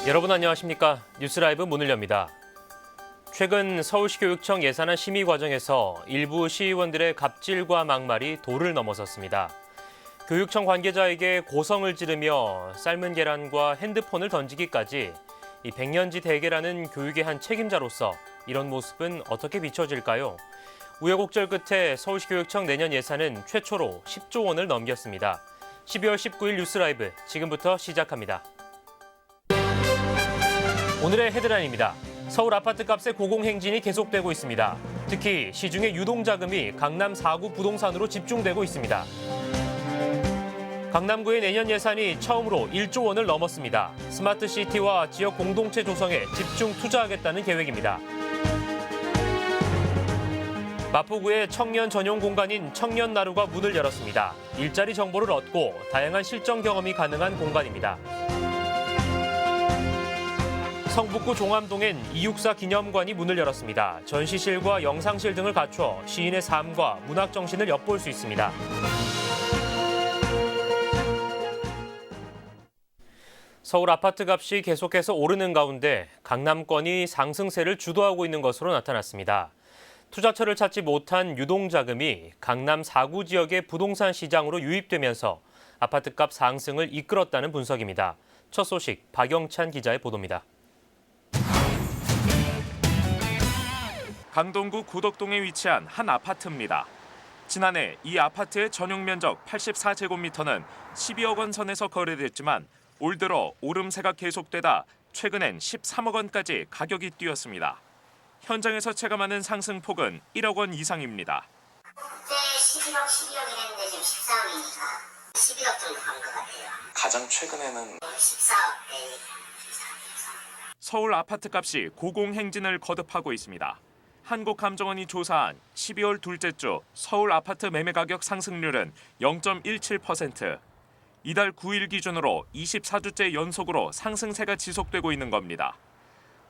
여러분 안녕하십니까? 뉴스라이브 문을 엽니다. 최근 서울시 교육청 예산안 심의 과정에서 일부 시의원들의 갑질과 막말이 도를 넘어섰습니다. 교육청 관계자에게 고성을 지르며 삶은 계란과 핸드폰을 던지기까지 이 백년지 대계라는 교육의 한 책임자로서 이런 모습은 어떻게 비춰질까요? 우여곡절 끝에 서울시 교육청 내년 예산은 최초로 10조 원을 넘겼습니다. 12월 19일 뉴스라이브 지금부터 시작합니다. 오늘의 헤드라인입니다. 서울 아파트값의 고공행진이 계속되고 있습니다. 특히 시중의 유동자금이 강남 4구 부동산으로 집중되고 있습니다. 강남구의 내년 예산이 처음으로 1조 원을 넘었습니다. 스마트시티와 지역 공동체 조성에 집중 투자하겠다는 계획입니다. 마포구의 청년 전용 공간인 청년나루가 문을 열었습니다. 일자리 정보를 얻고 다양한 실전 경험이 가능한 공간입니다. 성북구 종암동엔 264 기념관이 문을 열었습니다. 전시실과 영상실 등을 갖춰 시인의 삶과 문학 정신을 엿볼 수 있습니다. 서울 아파트 값이 계속해서 오르는 가운데 강남권이 상승세를 주도하고 있는 것으로 나타났습니다. 투자처를 찾지 못한 유동자금이 강남 4구 지역의 부동산 시장으로 유입되면서 아파트값 상승을 이끌었다는 분석입니다. 첫 소식 박영찬 기자의 보도입니다. 강동구 구덕동에 위치한 한 아파트입니다. 지난해 이 아파트의 전용 면적 84제곱미터는 12억 원 선에서 거래됐지만 올 들어 오름세가 계속되다 최근엔 13억 원까지 가격이 뛰었습니다. 현장에서 체감하는 상승폭은 1억 원 이상입니다. 그때 11억, 12억 이랬는데 지금 14억이니까 11억 정도 간 것 같아요. 가장 최근에는 14억대. 서울 아파트값이 고공행진을 거듭하고 있습니다. 한국감정원이 조사한 12월 둘째 주 서울 아파트 매매가격 상승률은 0.17%. 이달 9일 기준으로 24주째 연속으로 상승세가 지속되고 있는 겁니다.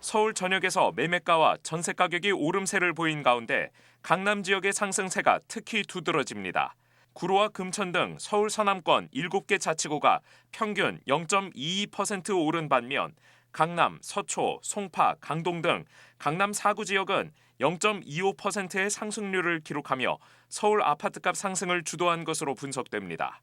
서울 전역에서 매매가와 전세 가격이 오름세를 보인 가운데 강남 지역의 상승세가 특히 두드러집니다. 구로와 금천 등 서울 서남권 7개 자치구가 평균 0.22% 오른 반면 강남, 서초, 송파, 강동 등 강남 4구 지역은 0.25%의 상승률을 기록하며 서울 아파트값 상승을 주도한 것으로 분석됩니다.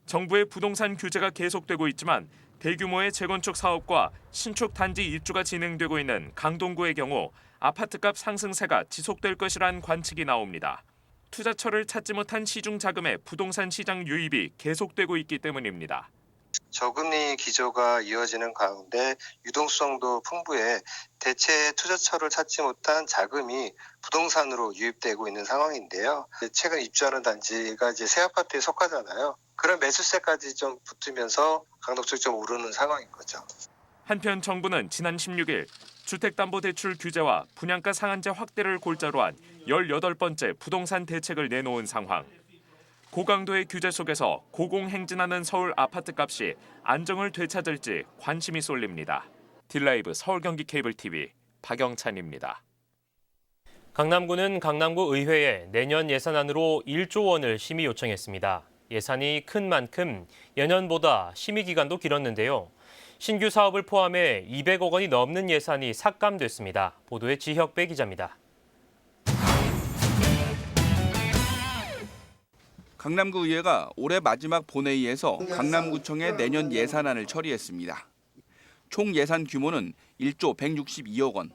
정부의 부동산 규제가 계속되고 있지만 대규모의 재건축 사업과 신축 단지 입주가 진행되고 있는 강동구의 경우 아파트값 상승세가 지속될 것이란 관측이 나옵니다. 투자처를 찾지 못한 시중 자금의 부동산 시장 유입이 계속되고 있기 때문입니다. 저금리 기조가 이어지는 가운데 유동성도 풍부해 대체 투자처를 찾지 못한 자금이 부동산으로 유입되고 있는 상황인데요. 최근 입주하는 단지가 이제 새 아파트에 속하잖아요. 그런 매수세까지 좀 붙으면서 강력적으로 좀 오르는 상황인 거죠. 한편 정부는 지난 16일 주택담보대출 규제와 분양가 상한제 확대를 골자로 한 18번째 부동산 대책을 내놓은 상황. 고강도의 규제 속에서 고공행진하는 서울 아파트값이 안정을 되찾을지 관심이 쏠립니다. 딜라이브 서울 경기 케이블 TV 박영찬입니다. 강남구는 강남구 의회에 내년 예산안으로 1조 원을 심의 요청했습니다. 예산이 큰 만큼 예년보다 심의 기간도 길었는데요. 신규 사업을 포함해 200억 원이 넘는 예산이 삭감됐습니다. 보도에 지혁배 기자입니다. 강남구 의회가 올해 마지막 본회의에서 강남구청의 내년 예산안을 처리했습니다. 총 예산 규모는 1조 162억 원.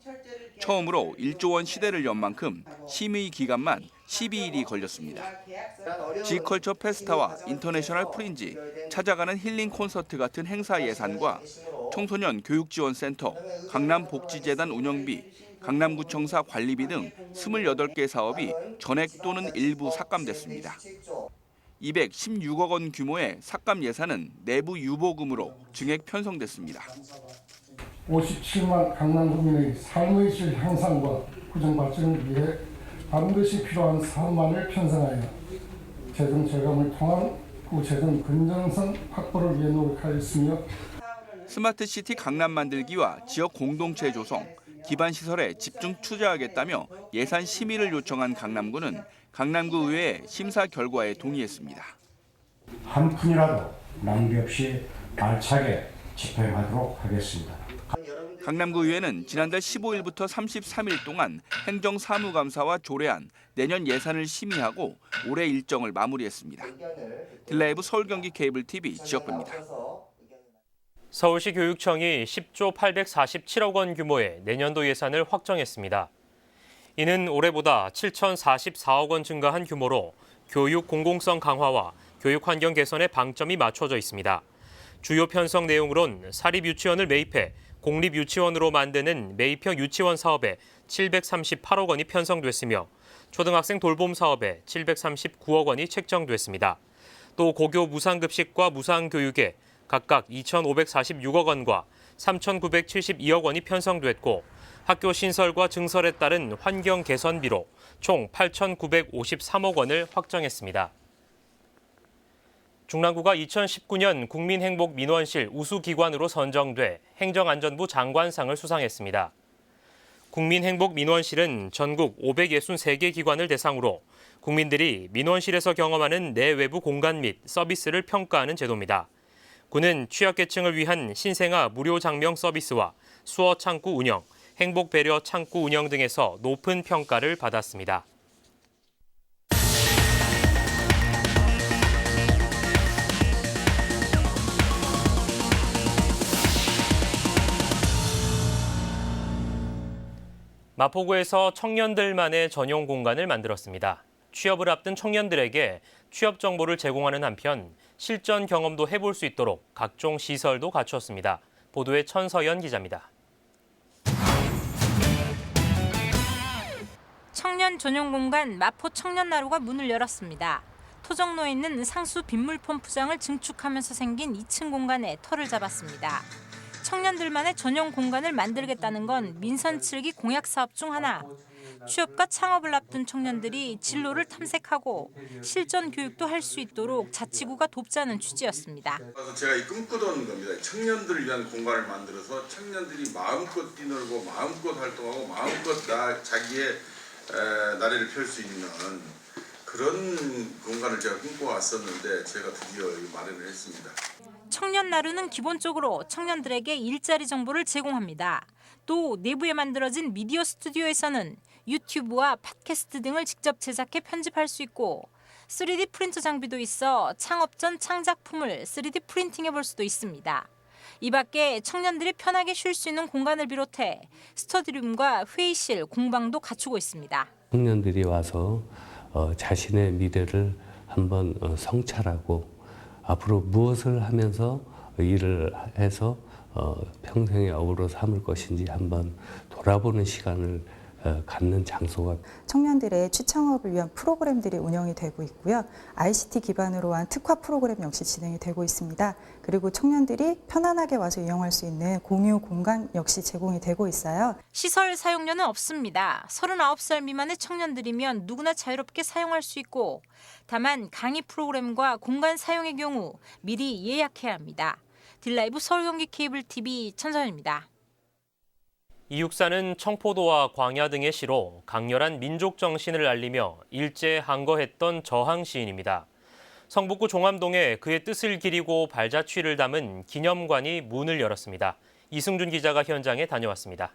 처음으로 1조 원 시대를 연 만큼 심의 기간만 12일이 걸렸습니다. 지컬처 페스타와 인터내셔널 프린지, 찾아가는 힐링 콘서트 같은 행사 예산과 청소년 교육지원센터, 강남복지재단 운영비, 강남구청사 관리비 등 28개 사업이 전액 또는 일부 삭감됐습니다. 216억 원 규모의 삭감 예산은 내부 유보금으로 증액 편성됐습니다. 57만 강남구민의 삶의 질 향상과 구정 발전을 위해 반드시 필요한 사업만을 편성하여 재정 절감을 통한 구재정 건전성 확보를 위해 노력하였으며 스마트시티 강남 만들기와 지역 공동체 조성, 기반 시설에 집중 투자하겠다며 예산 심의를 요청한 강남구는 강남구 의회의 심사 결과에 동의했습니다. 한 푼이라도 낭비 없이 알차게 집행하도록 하겠습니다. 강남구의회는 지난달 15일부터 33일 동안 행정사무감사와 조례안, 내년 예산을 심의하고 올해 일정을 마무리했습니다. 딜라이브 서울경기 케이블TV 지역구입니다. 서울시 교육청이 10조 847억 원 규모의 내년도 예산을 확정했습니다. 이는 올해보다 7,044억 원 증가한 규모로 교육 공공성 강화와 교육 환경 개선에 방점이 맞춰져 있습니다. 주요 편성 내용으론 사립유치원을 매입해 공립유치원으로 만드는 매입형 유치원 사업에 738억 원이 편성됐으며 초등학생 돌봄 사업에 739억 원이 책정됐습니다. 또 고교 무상급식과 무상교육에 각각 2,546억 원과 3,972억 원이 편성됐고 학교 신설과 증설에 따른 환경 개선비로 총 8,953억 원을 확정했습니다. 중랑구가 2019년 국민행복민원실 우수기관으로 선정돼 행정안전부 장관상을 수상했습니다. 국민행복민원실은 전국 563개 기관을 대상으로 국민들이 민원실에서 경험하는 내외부 공간 및 서비스를 평가하는 제도입니다. 구는 취약계층을 위한 신생아 무료 장명 서비스와 수어 창구 운영, 행복 배려 창구 운영 등에서 높은 평가를 받았습니다. 마포구에서 청년들만의 전용 공간을 만들었습니다. 취업을 앞둔 청년들에게 취업 정보를 제공하는 한편 실전 경험도 해볼 수 있도록 각종 시설도 갖췄습니다. 보도에 천서연 기자입니다. 청년 전용 공간 마포 청년나루가 문을 열었습니다. 토정로에 있는 상수 빗물 펌프장을 증축하면서 생긴 2층 공간에 터를 잡았습니다. 청년들만의 전용 공간을 만들겠다는 건 민선 7기 공약 사업 중 하나. 취업과 창업을 앞둔 청년들이 진로를 탐색하고 실전 교육도 할 수 있도록 자치구가 돕자는 취지였습니다. 제가 꿈꾸던 겁니다. 청년들을 위한 공간을 만들어서 청년들이 마음껏 뛰놀고 마음껏 활동하고 마음껏 자기의 나래를 펼 수 있는 그런 공간을 제가 꿈꿔왔었는데 제가 드디어 마련을 했습니다. 청년나루는 기본적으로 청년들에게 일자리 정보를 제공합니다. 또 내부에 만들어진 미디어 스튜디오에서는 유튜브와 팟캐스트 등을 직접 제작해 편집할 수 있고 3D 프린터 장비도 있어 창업 전 창작품을 3D 프린팅해 볼 수도 있습니다. 이 밖에 청년들이 편하게 쉴 수 있는 공간을 비롯해 스터디룸과 회의실, 공방도 갖추고 있습니다. 청년들이 와서 자신의 미래를 한번 성찰하고 앞으로 무엇을 하면서 일을 해서 평생의 업으로 삼을 것인지 한번 돌아보는 시간을 갖는 장소가 청년들의 취창업을 위한 프로그램들이 운영이 되고 있고요. ICT 기반으로 한 특화 프로그램 역시 진행이 되고 있습니다. 그리고 청년들이 편안하게 와서 이용할 수 있는 공유 공간 역시 제공이 되고 있어요. 시설 사용료는 없습니다. 39살 미만의 청년들이면 누구나 자유롭게 사용할 수 있고 다만 강의 프로그램과 공간 사용의 경우 미리 예약해야 합니다. 딜라이브 서울경기 케이블TV 천서연입니다. 이육사는 청포도와 광야 등의 시로 강렬한 민족 정신을 알리며 일제에 항거했던 저항 시인입니다. 성북구 종암동에 그의 뜻을 기리고 발자취를 담은 기념관이 문을 열었습니다. 이승준 기자가 현장에 다녀왔습니다.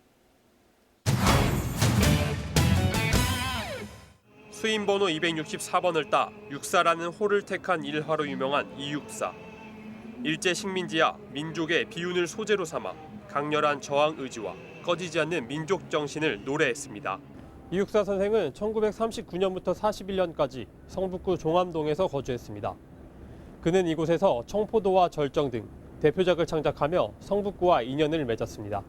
수임번호 264번을 따 육사라는 호를 택한 일화로 유명한 이육사. 일제 식민지와 민족의 비운을 소재로 삼아 강렬한 저항 의지와 꺼지지 않는 민족 정신을 노래했습니다. 이육사 선생은 1939년부터 41년까지 성북구 종암동에서 거주했습니다. 그는 이곳에서 청포도와 절정 등 대표작을 창작하며 성북구와 인연을 맺었습니다.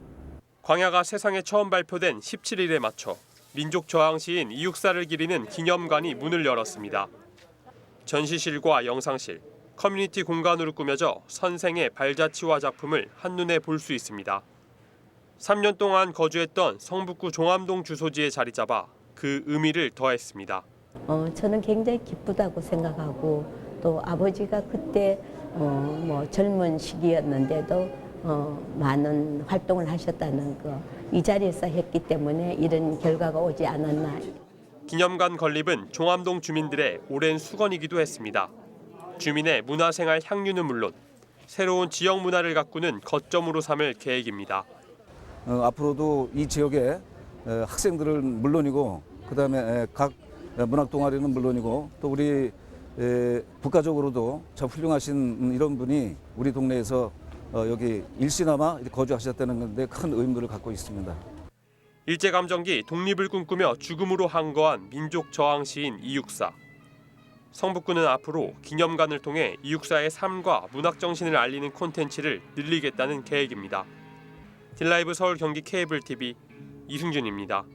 광야가 세상에 처음 발표된 17일에 맞춰 민족 저항 시인 이육사를 기리는 기념관이 문을 열었습니다. 전시실과 영상실, 커뮤니티 공간으로 꾸며져 선생의 발자취와 작품을 한눈에 볼 수 있습니다. 3년 동안 거주했던 성북구 종암동 주소지에 자리 잡아 그 의미를 더했습니다. 저는 굉장히 기쁘다고 생각하고 또 아버지가 그때 젊은 시기였는데도 많은 활동을 하셨다는 거, 이 자리에서 했기 때문에 이런 결과가 오지 않았나. 기념관 건립은 종암동 주민들의 오랜 수건이기도 했습니다. 주민의 문화생활 향유는 물론 새로운 지역 문화를 가꾸는 거점으로 삼을 계획입니다. 앞으로도 이 지역의 학생들은 물론이고 그다음에 각 문학 동아리는 물론이고 또 우리 국가적으로도 참 훌륭하신 이런 분이 우리 동네에서 여기 일시나마 거주하셨다는 건데 큰 의미를 갖고 있습니다. 일제감정기 독립을 꿈꾸며 죽음으로 항거한 민족 저항 시인 이육사. 성북구는 앞으로 기념관을 통해 이육사의 삶과 문학 정신을 알리는 콘텐츠를 늘리겠다는 계획입니다. 딜라이브 서울 경기 케이블 TV 이승준입니다.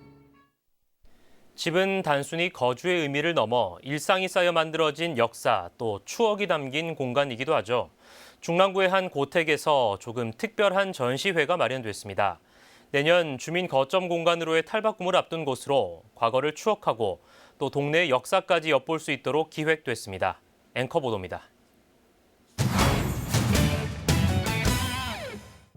집은 단순히 거주의 의미를 넘어 일상이 쌓여 만들어진 역사 또 추억이 담긴 공간이기도 하죠. 중랑구의 한 고택에서 조금 특별한 전시회가 마련됐습니다. 내년 주민 거점 공간으로의 탈바꿈을 앞둔 곳으로 과거를 추억하고 또 동네의 역사까지 엿볼 수 있도록 기획됐습니다. 앵커 보도입니다.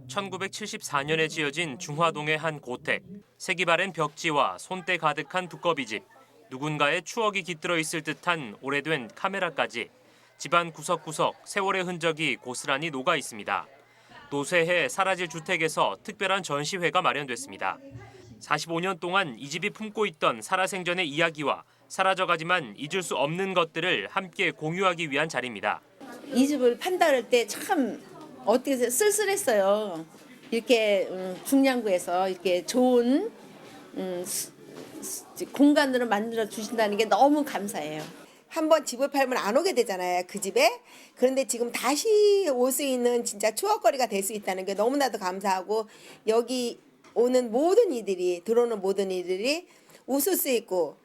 1974년에 지어진 중화동의 한 고택. 세기바랜 벽지와 손때 가득한 두꺼비집, 누군가의 추억이 깃들어 있을 듯한 오래된 카메라까지 집안 구석구석 세월의 흔적이 고스란히 녹아 있습니다. 노쇠해 사라질 주택에서 특별한 전시회가 마련됐습니다. 45년 동안 이 집이 품고 있던 살아생전의 이야기와 사라져가지만 잊을 수 없는 것들을 함께 공유하기 위한 자리입니다. 이 집을 판단할 때 참 어떻게 쓸쓸했어요. 이렇게 중량구에서 이렇게 좋은 공간으로 만들어 주신다는 게 너무 감사해요. 한번 집을 팔면 안 오게 되잖아요, 그 집에. 그런데 지금 다시 올 수 있는 진짜 추억거리가 될 수 있다는 게 너무나도 감사하고, 여기 오는 모든 이들이, 들어오는 모든 이들이 웃을 수 있고.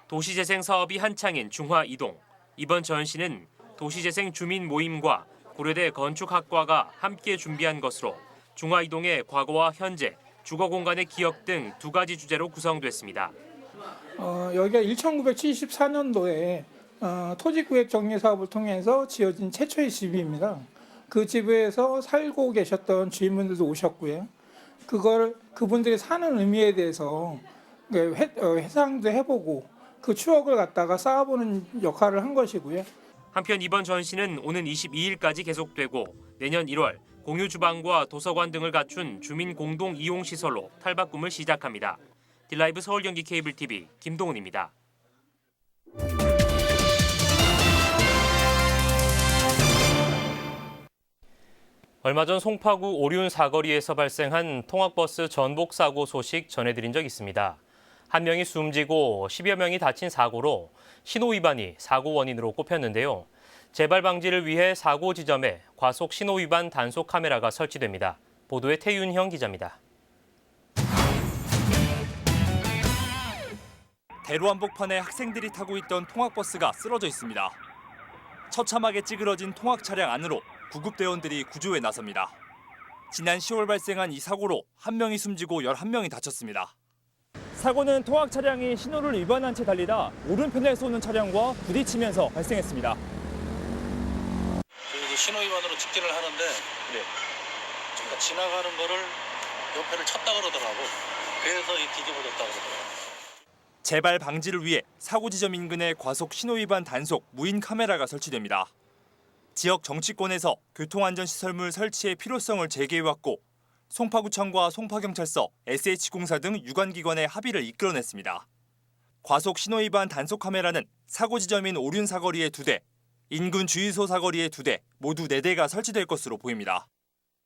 도시재생 사업이 한창인 중화 이동. 이번 전시는 도시재생 주민 모임과 고려대 건축학과가 함께 준비한 것으로 중화 이동의 과거와 현재, 주거 공간의 기억 등 두 가지 주제로 구성됐습니다. 여기가 1974년도에 토지구획 정리 사업을 통해서 지어진 최초의 집입니다. 그 집에서 살고 계셨던 주인분들도 오셨고요. 그분들이 사는 의미에 대해서 회상도 해보고 그 추억을 갖다가 쌓아보는 역할을 한 것이고요. 한편 이번 전시는 오는 22일까지 계속되고 내년 1월 공유 주방과 도서관 등을 갖춘 주민 공동 이용 시설로 탈바꿈을 시작합니다. 딜라이브 서울 경기 케이블 TV 김동훈입니다. 얼마 전 송파구 오륜 사거리에서 발생한 통학버스 전복 사고 소식 전해드린 적 있습니다. 한 명이 숨지고 10여 명이 다친 사고로 신호 위반이 사고 원인으로 꼽혔는데요. 재발 방지를 위해 사고 지점에 과속 신호 위반 단속 카메라가 설치됩니다. 보도에 태윤형 기자입니다. 대로 한복판에 학생들이 타고 있던 통학버스가 쓰러져 있습니다. 처참하게 찌그러진 통학 차량 안으로 구급대원들이 구조에 나섭니다. 지난 10월 발생한 이 사고로 1명이 숨지고 11명이 다쳤습니다. 사고는 통학 차량이 신호를 위반한 채 달리다 오른편에서 오는 차량과 부딪히면서 발생했습니다. 신호 위반으로 직진을 하는데 지나가는 거를 옆에를 쳤다 그러더라고. 그래서 뒤집어졌다 그러더라고. 재발 방지를 위해 사고 지점 인근에 과속 신호 위반 단속 무인 카메라가 설치됩니다. 지역 정치권에서 교통안전시설물 설치의 필요성을 제기해왔고 송파구청과 송파경찰서, SH공사 등 유관기관의 합의를 이끌어냈습니다. 과속 신호 위반 단속 카메라는 사고 지점인 오륜 사거리에 2대, 인근 주유소 사거리에 2대, 모두 4대가 설치될 것으로 보입니다.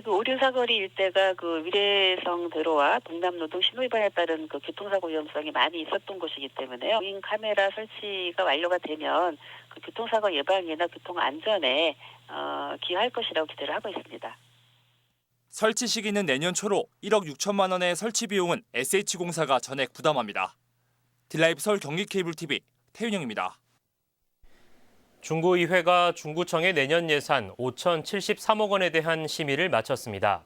오륜 사거리 일대가 위례성대로와 동남로동 신호 위반에 따른 교통사고 위험성이 많이 있었던 곳이기 때문에요. 무인 카메라 설치가 완료가 되면 교통사고 예방이나 교통 안전에 기여할 것이라고 기대를 하고 있습니다. 설치 시기는 내년 초로 1억 6천만 원의 설치 비용은 SH공사가 전액 부담합니다. 딜라이브 서울 경기 케이블 TV 태윤영입니다. 중구의회가 중구청의 내년 예산 5,073억 원에 대한 심의를 마쳤습니다.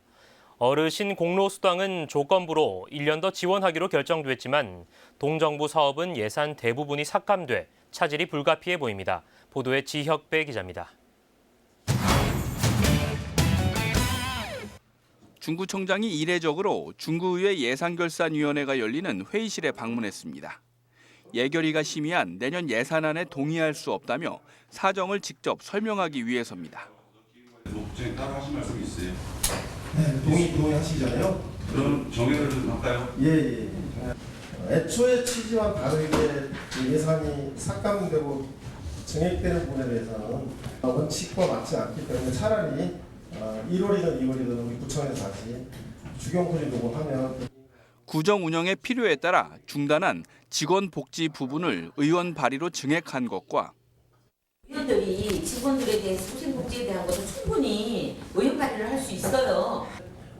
어르신 공로수당은 조건부로 1년 더 지원하기로 결정됐지만 동정부 사업은 예산 대부분이 삭감돼 차질이 불가피해 보입니다. 보도에 지혁배 기자입니다. 중구청장이 이례적으로 중구의회 예산결산위원회가 열리는 회의실에 방문했습니다. 예결위가 심의한 내년 예산안에 동의할 수 없다며 사정을 직접 설명하기 위해서입니다. 목적에 따로 하신 말씀 있어요? 네, 동의하시잖아요. 그럼 정해를 좀 할까요? 예. 애초의 취지와 다르게 예산이 삭감되고 증액되는 부분에 대해서는 원칙과 맞지 않기 때문에 차라리 1월이든 2월이든 우리 구청에서 다시 주경토지 녹음하면 구정 운영의 필요에 따라 중단한 직원 복지 부분을 의원 발의로 증액한 것과 의원들이 직원들에 대한 소생복지에 대한 것을 충분히 의원 발의를 할 수 있어요.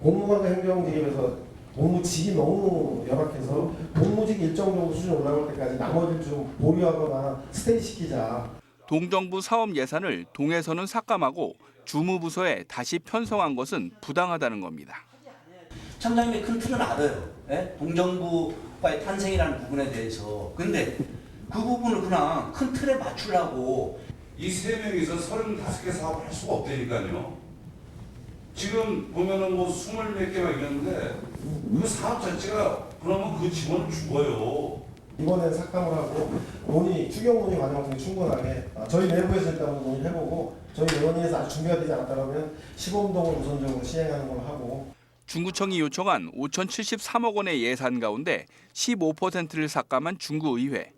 공무원과 행정직에서 공무직이 너무 열악해서 공무직 일정 정도 수준 올라갈 때까지 나머지를 좀 보류하거나 스테이시키자. 동정부 사업 예산을 동에서는 삭감하고 주무부서에 다시 편성한 것은 부당하다는 겁니다. 청장님의 큰 틀은 알아요. 예? 동정부과의 탄생이라는 부분에 대해서. 근데 그 부분을 그냥 큰 틀에 맞추려고. 이 세 명이서 35개 사업을 할 수가 없다니까요. 지금 보면은 뭐 20몇 개가 있는데 그 사업 자체가 그러면 그 직원은 죽어요. 이번에는 삭감을 하고 추경 논의 과정 중에 충분하게 저희 내부에서 일단 논의를 해보고 저희 의원회에서 아직 준비가 되지 않았다면 시범동을 우선적으로 시행하는 걸로 하고. 중구청이 요청한 5,073억 원의 예산 가운데 15%를 삭감한 중구의회.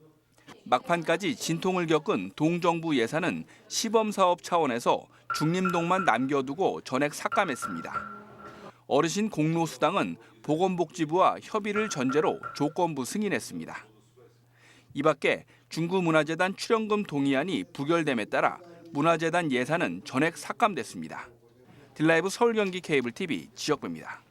막판까지 진통을 겪은 동정부 예산은 시범사업 차원에서 중림동만 남겨두고 전액 삭감했습니다. 어르신 공로수당은 보건복지부와 협의를 전제로 조건부 승인했습니다. 이 밖에 중구문화재단 출연금 동의안이 부결됨에 따라 문화재단 예산은 전액 삭감됐습니다. 딜라이브 서울 경기 케이블 TV 지역부입니다.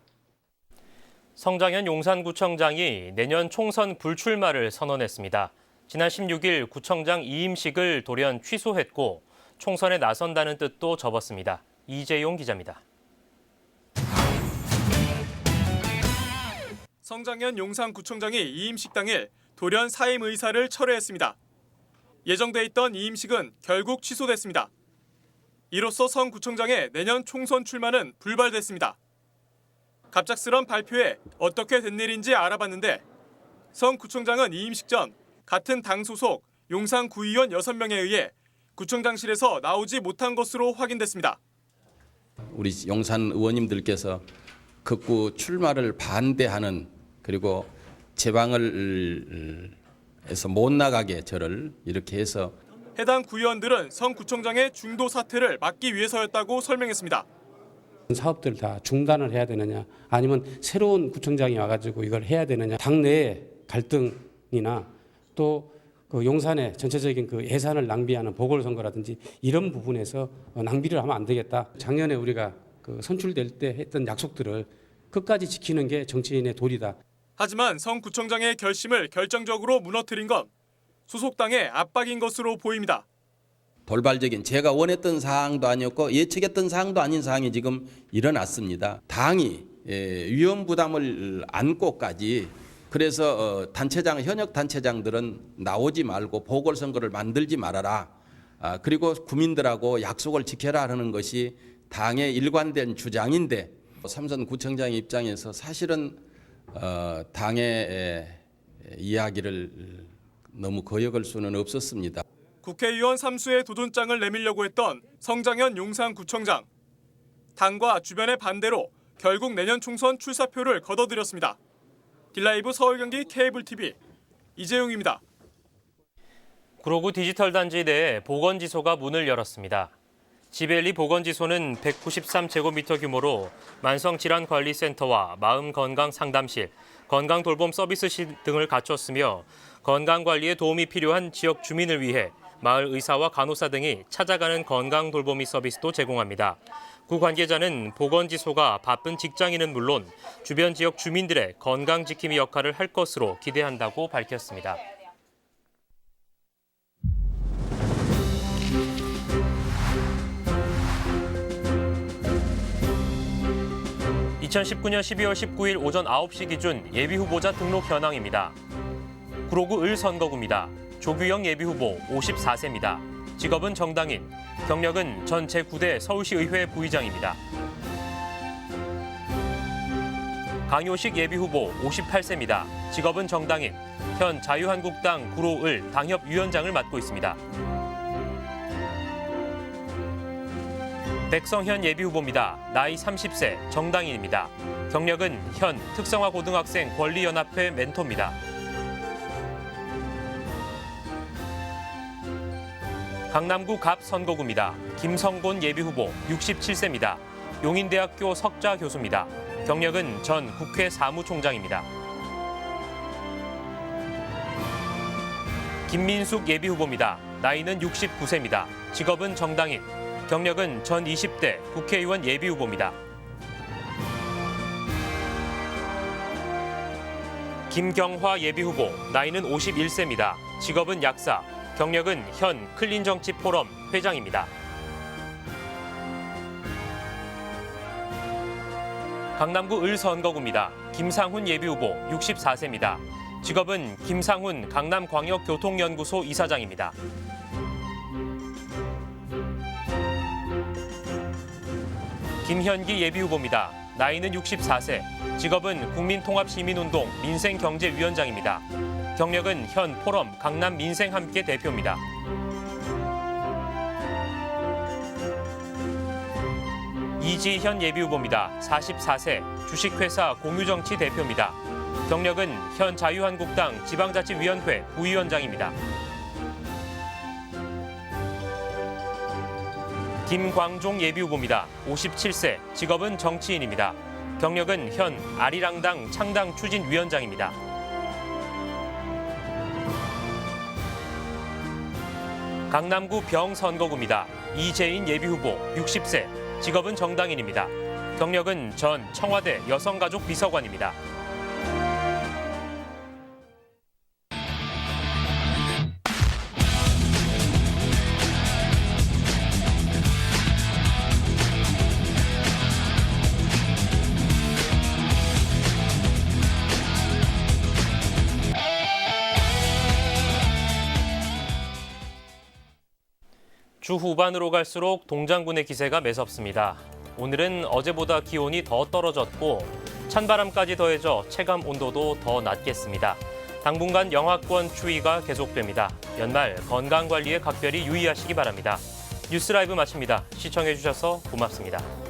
성장현 용산구청장이 내년 총선 불출마를 선언했습니다. 지난 16일 구청장 이임식을 돌연 취소했고 총선에 나선다는 뜻도 접었습니다. 이재용 기자입니다. 성장현 용산구청장이 이임식 당일 돌연 사임 의사를 철회했습니다. 예정돼 있던 이임식은 결국 취소됐습니다. 이로써 성 구청장의 내년 총선 출마는 불발됐습니다. 갑작스런 발표에 어떻게 된 일인지 알아봤는데 성 구청장은 이임식 전 같은 당 소속 용산 구의원 6명에 의해 구청장실에서 나오지 못한 것으로 확인됐습니다. 우리 용산 의원님들께서 극구 출마를 반대하는 그리고 제방을 해서 못 나가게 저를 이렇게 해서 해당 구의원들은 성 구청장의 중도 사퇴를 막기 위해서였다고 설명했습니다. 사업들을 다 중단을 해야 되느냐 아니면 새로운 구청장이 와가지고 이걸 해야 되느냐 당내의 갈등이나 또 그 용산의 전체적인 그 예산을 낭비하는 보궐선거라든지 이런 부분에서 낭비를 하면 안 되겠다. 작년에 우리가 그 선출될 때 했던 약속들을 끝까지 지키는 게 정치인의 도리다. 하지만 성 구청장의 결심을 결정적으로 무너뜨린 건 소속당의 압박인 것으로 보입니다. 돌발적인 제가 원했던 사항도 아니었고 예측했던 사항도 아닌 사항이 지금 일어났습니다. 당이 위험 부담을 안고까지 그래서 현역 단체장들은 나오지 말고 보궐선거를 만들지 말아라. 그리고 국민들하고 약속을 지켜라 하는 것이 당의 일관된 주장인데 삼선 구청장 입장에서 사실은 당의 이야기를 너무 거역할 수는 없었습니다. 국회의원 3수의 도전장을 내밀려고 했던 성장현 용산구청장. 당과 주변의 반대로 결국 내년 총선 출사표를 거둬들였습니다. 딜라이브 서울 경기 케이블 TV 이재용입니다. 구로구 디지털 단지 내에 보건지소가 문을 열었습니다. 지벨리 보건지소는 193제곱미터 규모로 만성질환관리센터와 마음건강상담실, 건강돌봄 서비스실 등을 갖췄으며 건강관리에 도움이 필요한 지역 주민을 위해 마을 의사와 간호사 등이 찾아가는 건강돌보미 서비스도 제공합니다. 구 관계자는 보건지소가 바쁜 직장인은 물론 주변 지역 주민들의 건강지킴이 역할을 할 것으로 기대한다고 밝혔습니다. (2019년 12월 19일) 오전 9시 기준 예비후보자 등록 현황입니다. 구로구 을선거구입니다. 조규영 예비후보 54세입니다. 직업은 정당인, 경력은 전 제9대 서울시의회 부의장입니다. 강효식 예비후보 58세입니다. 직업은 정당인, 현 자유한국당 구로을 당협위원장을 맡고 있습니다. 백성현 예비후보입니다. 나이 30세, 정당인입니다. 경력은 현 특성화고등학생 권리연합회 멘토입니다. 강남구 갑 선거구입니다. 김성곤 예비후보 67세입니다. 용인대학교 석좌 교수입니다. 경력은 전 국회 사무총장입니다. 김민숙 예비후보입니다. 나이는 69세입니다. 직업은 정당인, 경력은 전 20대 국회의원 예비후보입니다. 김경화 예비후보, 나이는 51세입니다. 직업은 약사, 경력은 현 클린정치 포럼 회장입니다. 강남구 을선거구입니다. 김상훈 예비후보 64세입니다. 직업은 김상훈 강남광역교통연구소 이사장입니다. 김현기 예비후보입니다. 나이는 64세, 직업은 국민통합시민운동 민생경제위원장입니다. 경력은 현 포럼 강남민생함께 대표입니다. 이지현 예비후보입니다. 44세, 주식회사 공유정치 대표입니다. 경력은 현 자유한국당 지방자치위원회 부위원장입니다. 김광종 예비후보입니다. 57세, 직업은 정치인입니다. 경력은 현 아리랑당 창당 추진위원장입니다. 강남구 병선거구입니다. 이재인 예비후보 60세, 직업은 정당인입니다. 경력은 전 청와대 여성가족 비서관입니다. 주 후반으로 갈수록 동장군의 기세가 매섭습니다. 오늘은 어제보다 기온이 더 떨어졌고 찬바람까지 더해져 체감 온도도 더 낮겠습니다. 당분간 영하권 추위가 계속됩니다. 연말 건강관리에 각별히 유의하시기 바랍니다. 뉴스 라이브 마칩니다. 시청해주셔서 고맙습니다.